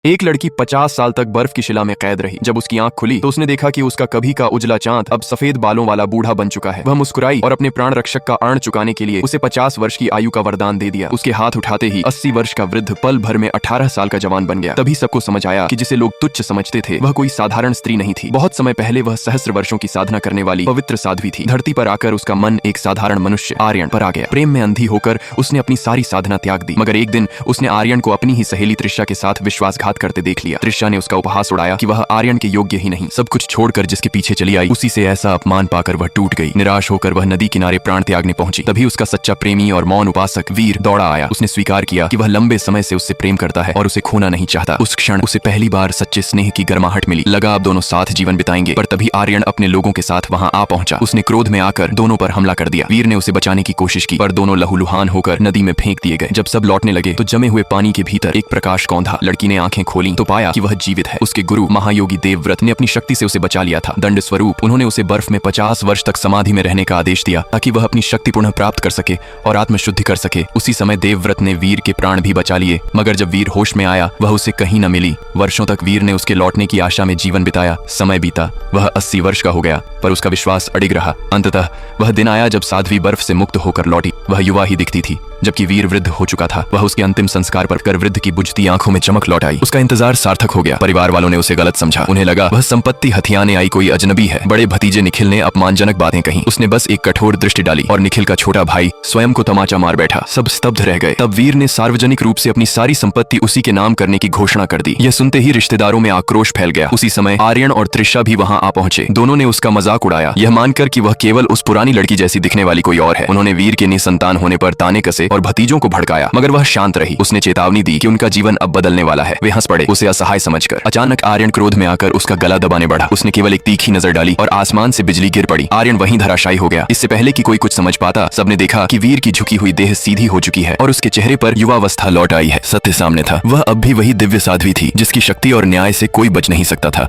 एक लड़की 50 साल तक बर्फ की शिला में कैद रही। जब उसकी आंख खुली तो उसने देखा कि उसका कभी का उजला चांद अब सफेद बालों वाला बूढ़ा बन चुका है। वह मुस्कुराई और अपने प्राण रक्षक का अण चुकाने के लिए उसे 50 वर्ष की आयु का वरदान दे दिया। उसके हाथ उठाते ही 80 वर्ष का वृद्ध पल भर में 18 साल का जवान बन गया। तभी सबको समझ आया कि जिसे लोग तुच्छ समझते थे वह कोई साधारण स्त्री नहीं थी। बहुत समय पहले वह सहस्र वर्षों की साधना करने वाली पवित्र साध्वी थी। धरती पर आकर उसका मन एक साधारण मनुष्य आर्यन पर आ गया। प्रेम में अंधी होकर उसने अपनी सारी साधना त्याग दी। मगर एक दिन उसने आर्यन को अपनी ही सहेली त्रिशा के साथ विश्वासघात करते देख लिया। त्रिशा ने उसका उपहास उड़ाया कि वह आर्यन के योग्य ही नहीं। सब कुछ छोड़कर जिसके पीछे चली आई उसी से ऐसा अपमान पाकर वह टूट गई। निराश होकर वह नदी किनारे प्राण त्यागने पहुंची। तभी उसका सच्चा प्रेमी और मौन उपासक वीर दौड़ा आया। उसने स्वीकार किया कि वह लंबे समय से उससे प्रेम करता है और उसे खोना नहीं चाहता। उस क्षण उसे पहली बार सच्चे स्नेह की गर्माहट मिली। लगा अब दोनों साथ जीवन बिताएंगे। पर तभी आर्यन अपने लोगों के साथ वहां आ पहुंचा। उसने क्रोध में आकर दोनों पर हमला कर दिया। वीर ने उसे बचाने की कोशिश की पर दोनों लहूलुहान होकर नदी में फेंक दिए गए। जब सब लौटने लगे तो जमे हुए पानी के भीतर एक प्रकाश कौंधा। लड़की ने आंखें खोली तो पाया कि वह जीवित है। उसके गुरु महायोगी देवव्रत ने अपनी शक्ति से उसे बचा लिया था। दंड स्वरूप उन्होंने उसे बर्फ में 50 वर्ष तक समाधि में रहने का आदेश दिया ताकि वह अपनी शक्ति पुनः प्राप्त कर सके और आत्मशुद्धि कर सके। उसी समय देवव्रत ने वीर के प्राण भी बचा लिए। मगर जब वीर होश में आया वह उसे कहीं न मिली। वर्षों तक वीर ने उसके लौटने की आशा में जीवन बिताया। समय बीता, वह 80 वर्ष का हो गया पर उसका विश्वास अडिग रहा। अंततः वह दिन आया जब साध्वी बर्फ से मुक्त होकर लौटी। वह युवा ही दिखती थी जबकि वीर वृद्ध हो चुका था। वह उसके अंतिम संस्कार पर कर वृद्ध की बुझती आंखों में चमक लौट आई। उसका इंतजार सार्थक हो गया। परिवार वालों ने उसे गलत समझा। उन्हें लगा वह संपत्ति हथियाने आई कोई अजनबी है। बड़े भतीजे निखिल ने अपमानजनक बातें कही। उसने बस एक कठोर दृष्टि डाली और निखिल का छोटा भाई स्वयं को तमाचा मार बैठा। सब स्तब्ध रह गए। तब वीर ने सार्वजनिक रूप से अपनी सारी संपत्ति उसी के नाम करने की घोषणा कर दी। यह सुनते ही रिश्तेदारों में आक्रोश फैल गया। उसी समय आर्यन और त्रिशा भी वहां आ पहुंचे। दोनों ने उसका मजाक उड़ाया, यह मानकर कि वह केवल उस पुरानी लड़की जैसी दिखने वाली कोई और है। उन्होंने वीर के निसंतान होने पर ताने कसे और भतीजों को भड़काया, मगर वह शांत रही। उसने चेतावनी दी कि उनका जीवन अब बदलने वाला है। वे हंस पड़े उसे असहाय समझकर। अचानक आर्यन क्रोध में आकर उसका गला दबाने बढ़ा। उसने केवल एक तीखी नजर डाली और आसमान से बिजली गिर पड़ी। आर्यन वहीं धराशायी हो गया। इससे पहले कि कोई कुछ समझ पाता सबने देखा कि वीर की झुकी हुई देह सीधी हो चुकी है और उसके चेहरे पर युवावस्था लौट आई है। सत्य सामने था। वह अब भी वही दिव्य साध्वी थी जिसकी शक्ति और न्याय से कोई बच नहीं सकता था।